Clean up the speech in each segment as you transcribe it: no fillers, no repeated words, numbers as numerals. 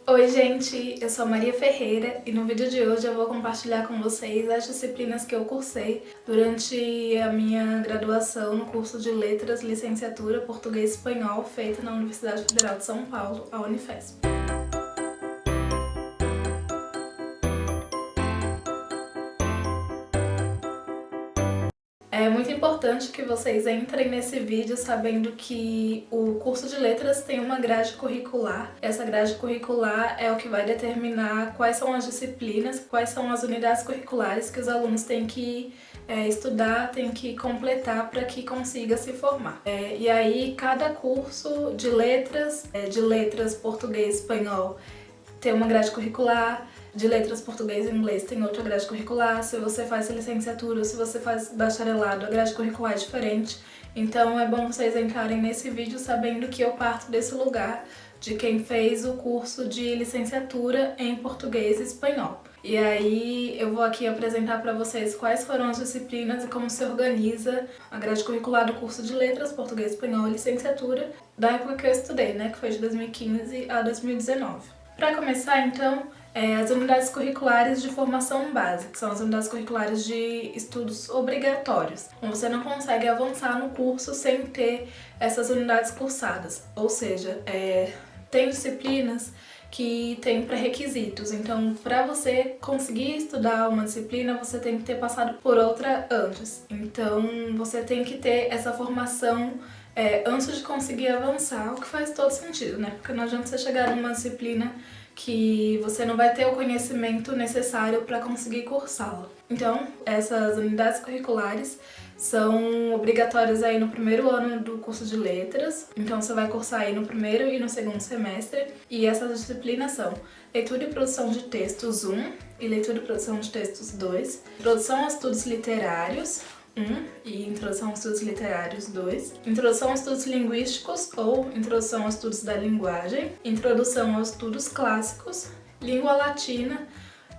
Oi gente, eu sou a Maria Ferreira e no vídeo de hoje eu vou compartilhar com vocês as disciplinas que eu cursei durante a minha graduação no curso de Letras, Licenciatura Português e Espanhol feita na Universidade Federal de São Paulo, a Unifesp. É muito importante que vocês entrem nesse vídeo sabendo que o curso de letras tem uma grade curricular. Essa grade curricular é o que vai determinar quais são as disciplinas, quais são as unidades curriculares que os alunos têm que estudar, têm que completar para que consiga se formar. E aí cada curso de letras português, espanhol, tem uma grade curricular, de letras português e inglês tem outra grade curricular, se você faz licenciatura ou se você faz bacharelado, a grade curricular é diferente. Então é bom vocês entrarem nesse vídeo sabendo que eu parto desse lugar de quem fez o curso de licenciatura em português e espanhol. E aí eu vou aqui apresentar para vocês quais foram as disciplinas e como se organiza a grade curricular do curso de letras, português, espanhol e licenciatura da época que eu estudei, né, que foi de 2015 a 2019. Para começar, então, as unidades curriculares de formação base, que são as unidades curriculares de estudos obrigatórios. Você não consegue avançar no curso sem ter essas unidades cursadas, ou seja, tem disciplinas que tem pré-requisitos, então para você conseguir estudar uma disciplina você tem que ter passado por outra antes, então você tem que ter essa formação antes de conseguir avançar, o que faz todo sentido, né? Porque não adianta você chegar numa disciplina que você não vai ter o conhecimento necessário para conseguir cursá-la. Então, essas unidades curriculares são obrigatórias aí no primeiro ano do curso de letras, então você vai cursar aí no primeiro e no segundo semestre, e essas disciplinas são leitura e produção de textos 1 e leitura e produção de textos 2, introdução aos estudos literários 1 e Introdução aos Estudos Literários 2, Introdução aos Estudos Linguísticos ou Introdução aos Estudos da Linguagem, Introdução aos Estudos Clássicos, Língua Latina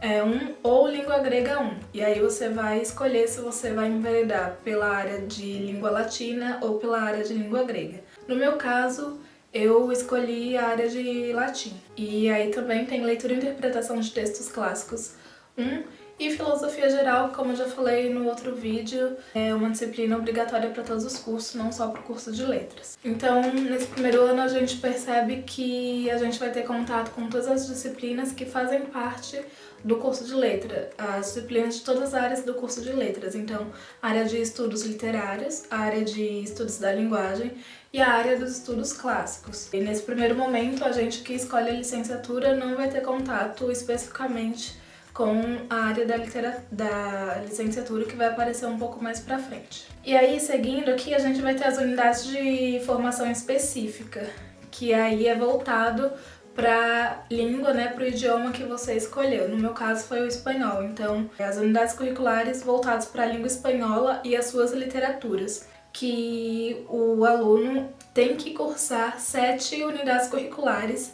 1 ou Língua Grega 1. E aí você vai escolher se você vai enveredar pela área de Língua Latina ou pela área de Língua Grega. No meu caso, eu escolhi a área de Latim. E aí também tem Leitura e Interpretação de Textos Clássicos 1 e Filosofia Geral, como eu já falei no outro vídeo, é uma disciplina obrigatória para todos os cursos, não só para o curso de letras. Então, nesse primeiro ano a gente percebe que a gente vai ter contato com todas as disciplinas que fazem parte do curso de letra, as disciplinas de todas as áreas do curso de letras. Então, a área de estudos literários, a área de estudos da linguagem e a área dos estudos clássicos. E nesse primeiro momento, a gente que escolhe a licenciatura não vai ter contato especificamente com a área da licenciatura, que vai aparecer um pouco mais pra frente. E aí, seguindo aqui, a gente vai ter as unidades de formação específica, que aí é voltado para língua, né, para o idioma que você escolheu. No meu caso foi o espanhol, então as unidades curriculares voltadas para a língua espanhola e as suas literaturas, que o aluno tem que cursar 7 unidades curriculares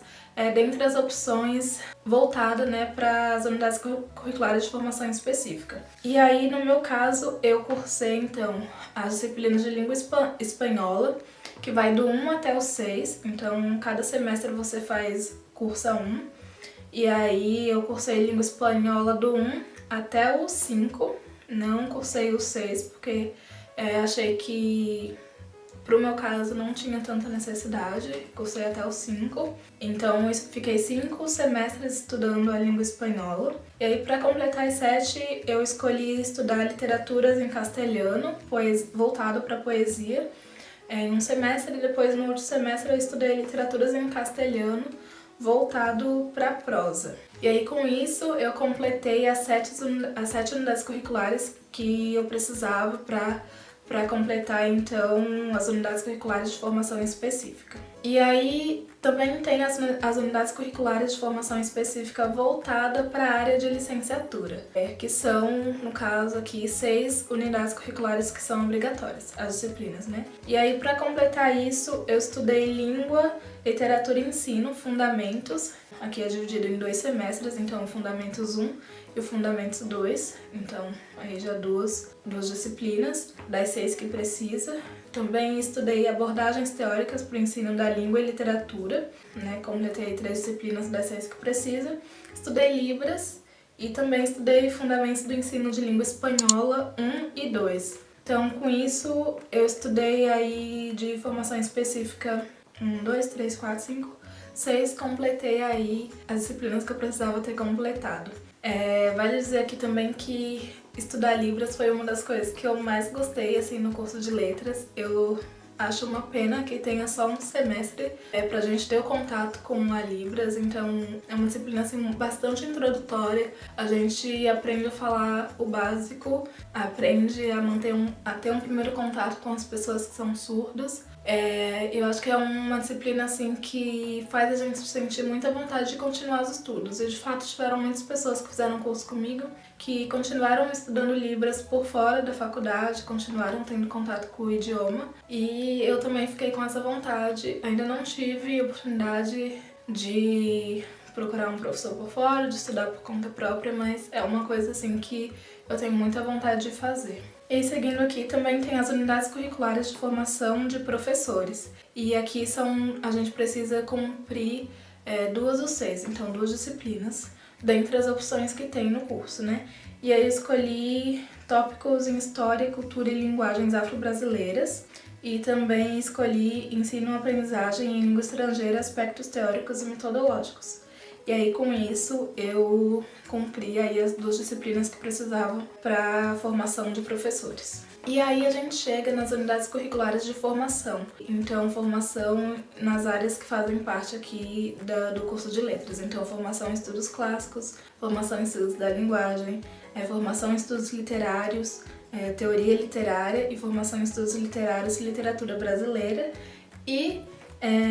dentre as opções voltada, né, para as unidades curriculares de formação específica. E aí, no meu caso, eu cursei, então, as disciplinas de língua espanhola, que vai do 1 até o 6, então cada semestre você cursa 1, e aí eu cursei língua espanhola do 1 até o 5, não cursei o 6, porque achei que pro meu caso não tinha tanta necessidade, cursei até o 5, então eu fiquei 5 semestres estudando a língua espanhola. E aí, para completar as 7, eu escolhi estudar literaturas em castelhano, voltado para poesia, em um semestre, e depois no outro semestre eu estudei literaturas em castelhano, voltado para prosa. E aí, com isso, eu completei as 7 unidades curriculares que eu precisava para completar, então, as unidades curriculares de formação específica. E aí, também tem as unidades curriculares de formação específica voltada para a área de licenciatura, que são, no caso aqui, 6 unidades curriculares que são obrigatórias, as disciplinas, né? E aí, para completar isso, eu estudei Língua, Literatura e Ensino, Fundamentos. Aqui é dividido em 2 semestres, então, Fundamentos 1 e o Fundamentos 2, então aí já duas disciplinas das 6 que precisa. Também estudei abordagens teóricas para o ensino da língua e literatura, né? Completei aí 3 disciplinas das 6 que precisa. Estudei Libras e também estudei Fundamentos do Ensino de Língua Espanhola 1 e 2. Então, com isso, eu estudei aí de formação específica 1, 2, 3, 4, 5, 6, completei aí as disciplinas que eu precisava ter completado. Vale dizer aqui também que estudar Libras foi uma das coisas que eu mais gostei assim no curso de letras. Eu acho uma pena que tenha só um semestre pra gente ter o contato com a Libras, então é uma disciplina assim, bastante introdutória. A gente aprende a falar o básico, aprende a ter um primeiro contato com as pessoas que são surdas. Eu acho que é uma disciplina assim que faz a gente sentir muita vontade de continuar os estudos. E de fato tiveram muitas pessoas que fizeram curso comigo que continuaram estudando Libras por fora da faculdade, continuaram tendo contato com o idioma. E eu também fiquei com essa vontade. Ainda não tive oportunidade de procurar um professor por fora, de estudar por conta própria, mas é uma coisa assim que eu tenho muita vontade de fazer. E seguindo aqui também tem as unidades curriculares de formação de professores. E aqui a gente precisa cumprir 2 UCs, então 2 disciplinas, dentre as opções que tem no curso, né? E aí eu escolhi tópicos em História, Cultura e Linguagens Afro-Brasileiras e também escolhi Ensino e Aprendizagem em Língua Estrangeira, Aspectos Teóricos e Metodológicos. E aí, com isso, eu cumpri aí as 2 disciplinas que precisavam para a formação de professores. E aí a gente chega nas unidades curriculares de formação. Então, formação nas áreas que fazem parte aqui do curso de letras. Então, formação em estudos clássicos, formação em estudos da linguagem, formação em estudos literários, teoria literária e formação em estudos literários e literatura brasileira e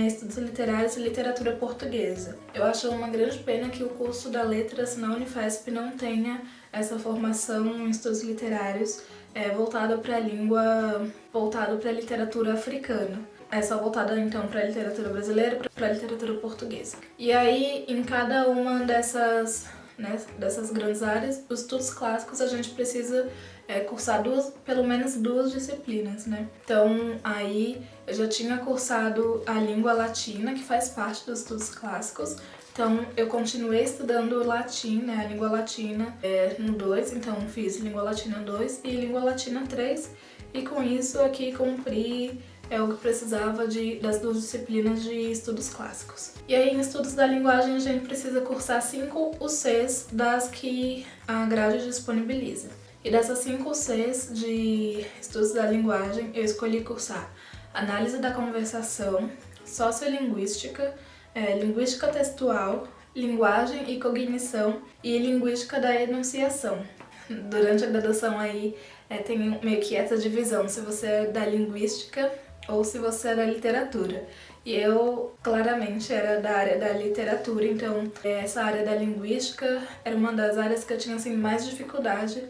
estudos literários e literatura portuguesa. Eu acho uma grande pena que o curso da Letras na Unifesp não tenha essa formação em estudos literários voltada para a língua, voltado para a literatura africana. É só voltada então para a literatura brasileira e para a literatura portuguesa. E aí, em cada uma dessas grandes áreas, os estudos clássicos a gente precisa cursar pelo menos 2 disciplinas, né? Então, aí eu já tinha cursado a língua latina, que faz parte dos estudos clássicos. Então, eu continuei estudando latim, né? A língua latina no 2, então fiz língua latina 2 e língua latina 3. E com isso aqui cumpri o que precisava das 2 disciplinas de estudos clássicos. E aí, em estudos da linguagem, a gente precisa cursar 5 UCs das que a grade disponibiliza. E dessas 5 UCs de estudos da linguagem, eu escolhi cursar análise da conversação, sociolinguística, linguística textual, linguagem e cognição e linguística da enunciação. Durante a graduação aí tem meio que essa divisão, se você é da linguística ou se você é da literatura. E eu, claramente, era da área da literatura, então essa área da linguística era uma das áreas que eu tinha assim, mais dificuldade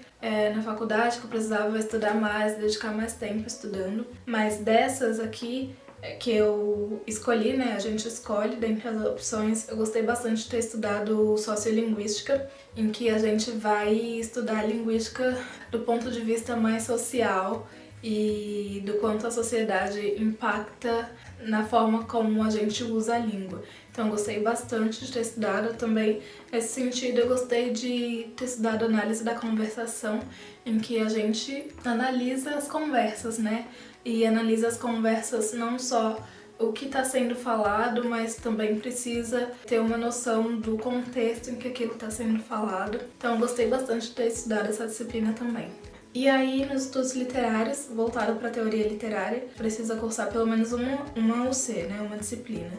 na faculdade, que eu precisava estudar mais, dedicar mais tempo estudando. Mas dessas aqui que eu escolhi, né, a gente escolhe dentre as opções, eu gostei bastante de ter estudado sociolinguística, em que a gente vai estudar a linguística do ponto de vista mais social e do quanto a sociedade impacta na forma como a gente usa a língua. Então eu gostei bastante de ter estudado também. Nesse sentido, eu gostei de ter estudado análise da conversação, em que a gente analisa as conversas, né? E analisa as conversas não só o que está sendo falado, mas também precisa ter uma noção do contexto em que aquilo está sendo falado. Então eu gostei bastante de ter estudado essa disciplina também. E aí, nos estudos literários, voltado para a teoria literária, precisa cursar pelo menos uma UC, né, uma disciplina.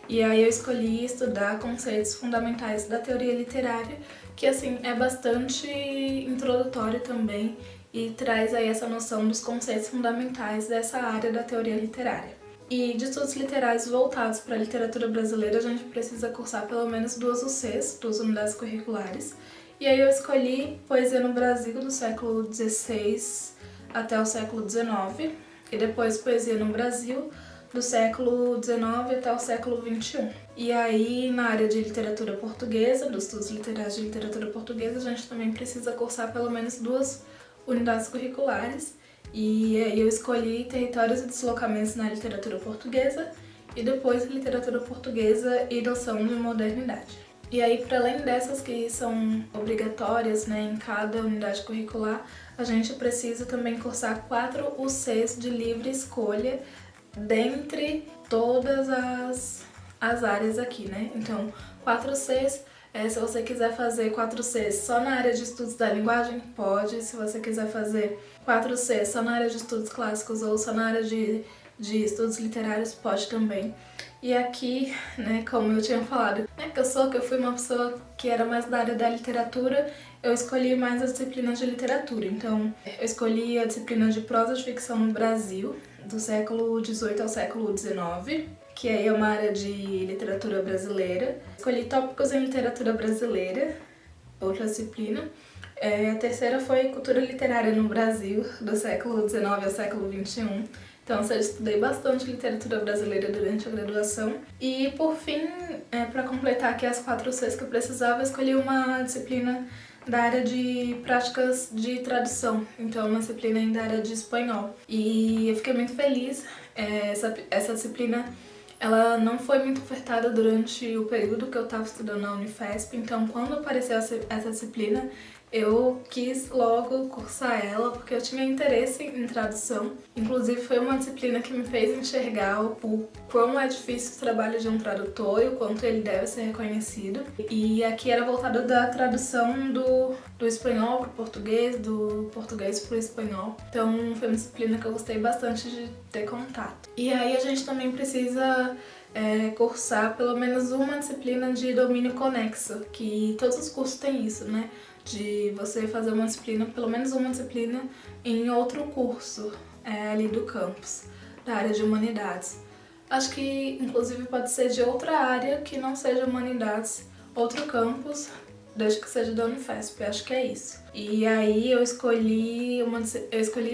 E aí eu escolhi estudar conceitos fundamentais da teoria literária, que assim é bastante introdutório também e traz aí essa noção dos conceitos fundamentais dessa área da teoria literária. E de estudos literários voltados para a literatura brasileira, a gente precisa cursar pelo menos 2 UCs, 2 unidades curriculares. E aí eu escolhi Poesia no Brasil do século XVI até o século XIX e depois Poesia no Brasil do século XIX até o século XXI. E aí na área de literatura portuguesa, dos estudos literários de literatura portuguesa, a gente também precisa cursar pelo menos 2 unidades curriculares. E aí eu escolhi Territórios e Deslocamentos na Literatura Portuguesa e depois Literatura Portuguesa e Noção de Modernidade. E aí, para além dessas que são obrigatórias, né, em cada unidade curricular, a gente precisa também cursar 4 UCs de livre escolha dentre todas as áreas aqui, né? Então, 4 Cs, se você quiser fazer 4 Cs só na área de estudos da linguagem, pode. Se você quiser fazer 4 Cs só na área de estudos clássicos ou só na área de estudos literários, pode também. E aqui, né, como eu tinha falado, né, que eu fui uma pessoa que era mais da área da literatura, eu escolhi mais as disciplinas de literatura. Então, eu escolhi a disciplina de prosa de ficção no Brasil, do século XVIII ao século XIX, que aí é uma área de literatura brasileira. Escolhi tópicos em literatura brasileira, outra disciplina. A terceira foi cultura literária no Brasil, do século XIX ao século XXI. Então, eu estudei bastante literatura brasileira durante a graduação. E, por fim, para completar aqui as 4 Cs que eu precisava, eu escolhi uma disciplina da área de práticas de tradução. Então, uma disciplina ainda da área de espanhol. E eu fiquei muito feliz. Essa disciplina ela não foi muito ofertada durante o período que eu estava estudando na Unifesp. Então, quando apareceu essa disciplina, eu quis logo cursar ela porque eu tinha interesse em tradução. Inclusive, foi uma disciplina que me fez enxergar o quão é difícil o trabalho de um tradutor e o quanto ele deve ser reconhecido. E aqui era voltado da tradução do espanhol para o português, do português para o espanhol. Então, foi uma disciplina que eu gostei bastante de ter contato. E aí, a gente também precisa cursar pelo menos uma disciplina de domínio conexo, que todos os cursos têm isso, né? De você fazer uma disciplina, pelo menos uma disciplina, em outro curso ali do campus, da área de humanidades. Acho que, inclusive, pode ser de outra área que não seja humanidades, outro campus, desde que seja da Unifesp, acho que é isso. E aí eu escolhi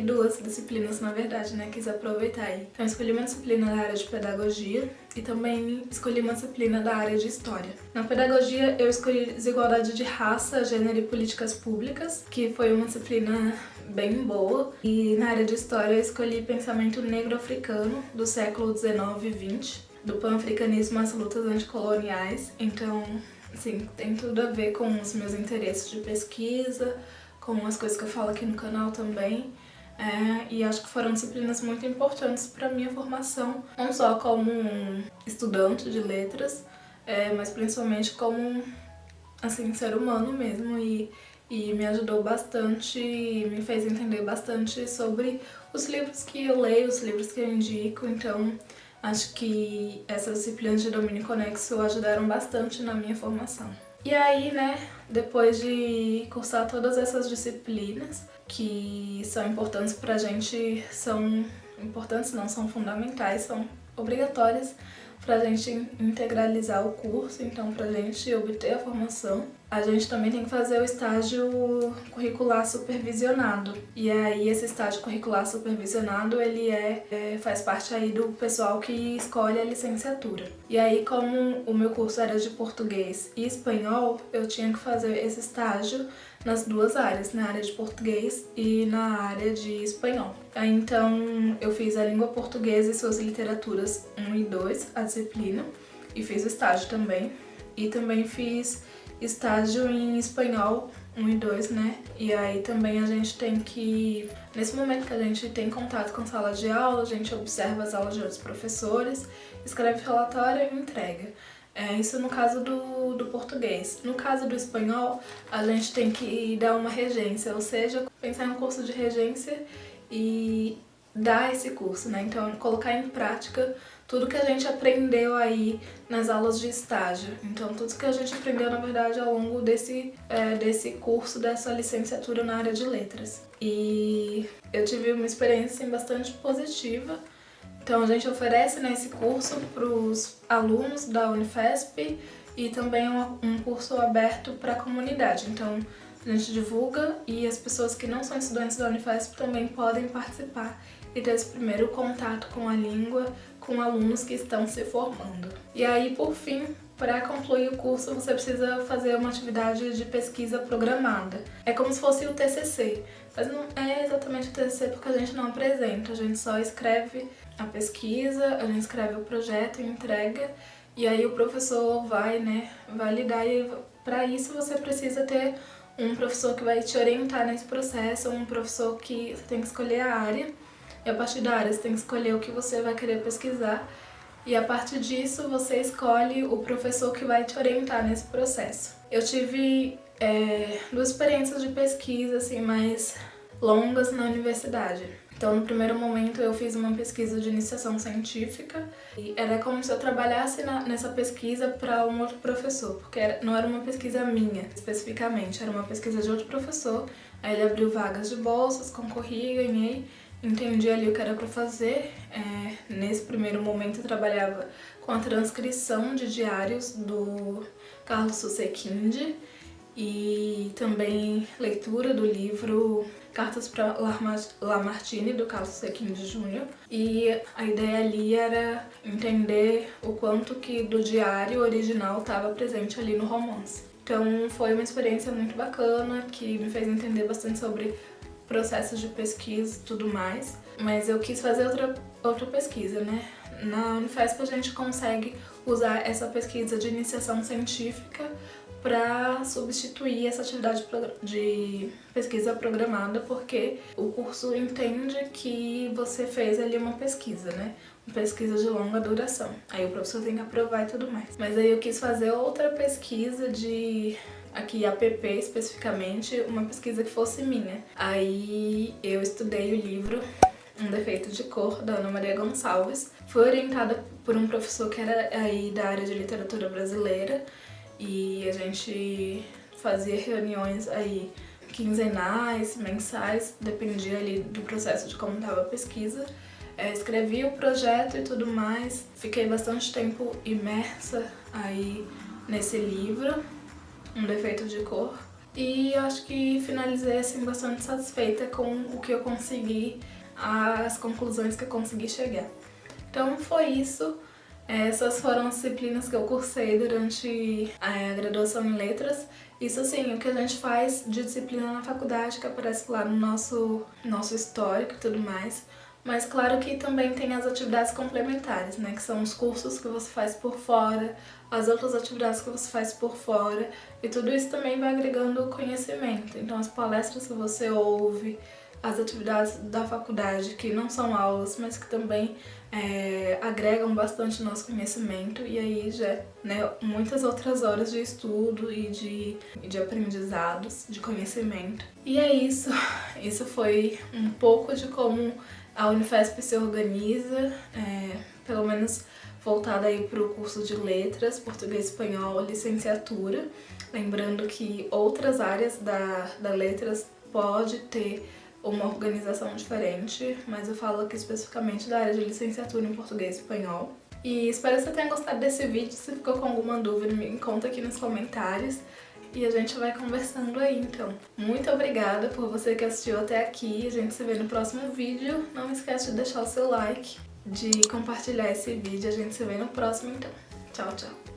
2 disciplinas, na verdade, né? Quis aproveitar aí. Então eu escolhi uma disciplina da área de pedagogia e também escolhi uma disciplina da área de história. Na pedagogia eu escolhi desigualdade de raça, gênero e políticas públicas, que foi uma disciplina bem boa. E na área de história eu escolhi pensamento negro-africano do século XIX e XX, do pan-africanismo às lutas anticoloniais. Então, sim, tem tudo a ver com os meus interesses de pesquisa, com as coisas que eu falo aqui no canal também. E acho que foram disciplinas muito importantes para minha formação, não só como estudante de letras, mas principalmente como assim, ser humano mesmo. E me ajudou bastante, me fez entender bastante sobre os livros que eu leio, os livros que eu indico. Então, acho que essas disciplinas de domínio conexo ajudaram bastante na minha formação. E aí, né, depois de cursar todas essas disciplinas que são importantes pra gente, são importantes não, são fundamentais, são obrigatórias pra gente integralizar o curso, então pra gente obter a formação, a gente também tem que fazer o estágio curricular supervisionado. E aí esse estágio curricular supervisionado, ele faz parte aí do pessoal que escolhe a licenciatura. E aí, como o meu curso era de português e espanhol, eu tinha que fazer esse estágio nas 2 áreas, na área de português e na área de espanhol. Então, eu fiz a língua portuguesa e suas literaturas 1 e 2, a disciplina, e fiz o estágio também. E também fiz estágio em espanhol 1 e 2, né? E aí também a gente tem que, nesse momento que a gente tem contato com sala de aula, a gente observa as aulas de outros professores, escreve relatório e entrega. Isso no caso do português. No caso do espanhol, a gente tem que dar uma regência, ou seja, pensar em um curso de regência e dar esse curso, né? Então, colocar em prática tudo que a gente aprendeu aí nas aulas de estágio. Então, tudo que a gente aprendeu, na verdade, ao longo desse curso, dessa licenciatura na área de letras. E eu tive uma experiência assim, bastante positiva. Então, a gente oferece, né, esse curso para os alunos da Unifesp e também um curso aberto para a comunidade. Então, a gente divulga e as pessoas que não são estudantes da Unifesp também podem participar e ter esse primeiro contato com a língua, com alunos que estão se formando. E aí, por fim, para concluir o curso, você precisa fazer uma atividade de pesquisa programada. É como se fosse o TCC, Mas não é exatamente o TCC porque a gente não apresenta, a gente só escreve a pesquisa, a gente escreve o projeto e entrega, e aí o professor vai, né, validar, e para isso você precisa ter um professor que vai te orientar nesse processo, um professor que você tem que escolher a área, e a partir da área você tem que escolher o que você vai querer pesquisar, e a partir disso você escolhe o professor que vai te orientar nesse processo. Eu tive duas experiências de pesquisa assim, mais longas na universidade. Então, no primeiro momento, eu fiz uma pesquisa de iniciação científica e era como se eu trabalhasse nessa pesquisa para um outro professor, porque não era uma pesquisa minha, especificamente, era uma pesquisa de outro professor. Aí ele abriu vagas de bolsas, concorri, ganhei, entendi ali o que era para fazer. Nesse primeiro momento, eu trabalhava com a transcrição de diários do Carlos Susequinde e também leitura do livro Cartas para Lamartine, do Carlos Susequinde Jr. E a ideia ali era entender o quanto que do diário original estava presente ali no romance. Então foi uma experiência muito bacana, que me fez entender bastante sobre processos de pesquisa e tudo mais. Mas eu quis fazer outra pesquisa, né? Na Unifesp a gente consegue usar essa pesquisa de iniciação científica para substituir essa atividade de pesquisa programada, porque o curso entende que você fez ali uma pesquisa, né? Uma pesquisa de longa duração. Aí o professor tem que aprovar e tudo mais. Mas aí eu quis fazer outra pesquisa aqui APP especificamente, uma pesquisa que fosse minha. Aí eu estudei o livro Um Defeito de Cor, da Ana Maria Gonçalves. Fui orientada por um professor que era aí da área de literatura brasileira, e a gente fazia reuniões aí quinzenais, mensais, dependia ali do processo de como estava a pesquisa. Escrevi o projeto e tudo mais, fiquei bastante tempo imersa aí nesse livro, Um Defeito de Cor, e acho que finalizei assim bastante satisfeita com o que eu consegui, as conclusões que eu consegui chegar. Então foi isso. Essas foram as disciplinas que eu cursei durante a graduação em letras. Isso assim, o que a gente faz de disciplina na faculdade, que aparece lá no nosso histórico e tudo mais. Mas claro que também tem as atividades complementares, né? Que são os cursos que você faz por fora, as outras atividades que você faz por fora. E tudo isso também vai agregando conhecimento. Então as palestras que você ouve, as atividades da faculdade, que não são aulas, mas que também agregam bastante nosso conhecimento, e aí já, né, muitas outras horas de estudo e de aprendizados, de conhecimento. E é isso. Isso foi um pouco de como a Unifesp se organiza, pelo menos voltada aí para o curso de letras, português, espanhol, licenciatura. Lembrando que outras áreas da letras pode ter uma organização diferente, mas eu falo aqui especificamente da área de licenciatura em português e espanhol. E espero que você tenha gostado desse vídeo. Se ficou com alguma dúvida, me conta aqui nos comentários e a gente vai conversando aí, então. Muito obrigada por você que assistiu até aqui. A gente se vê no próximo vídeo. Não esquece de deixar o seu like, de compartilhar esse vídeo. A gente se vê no próximo, então. Tchau, tchau!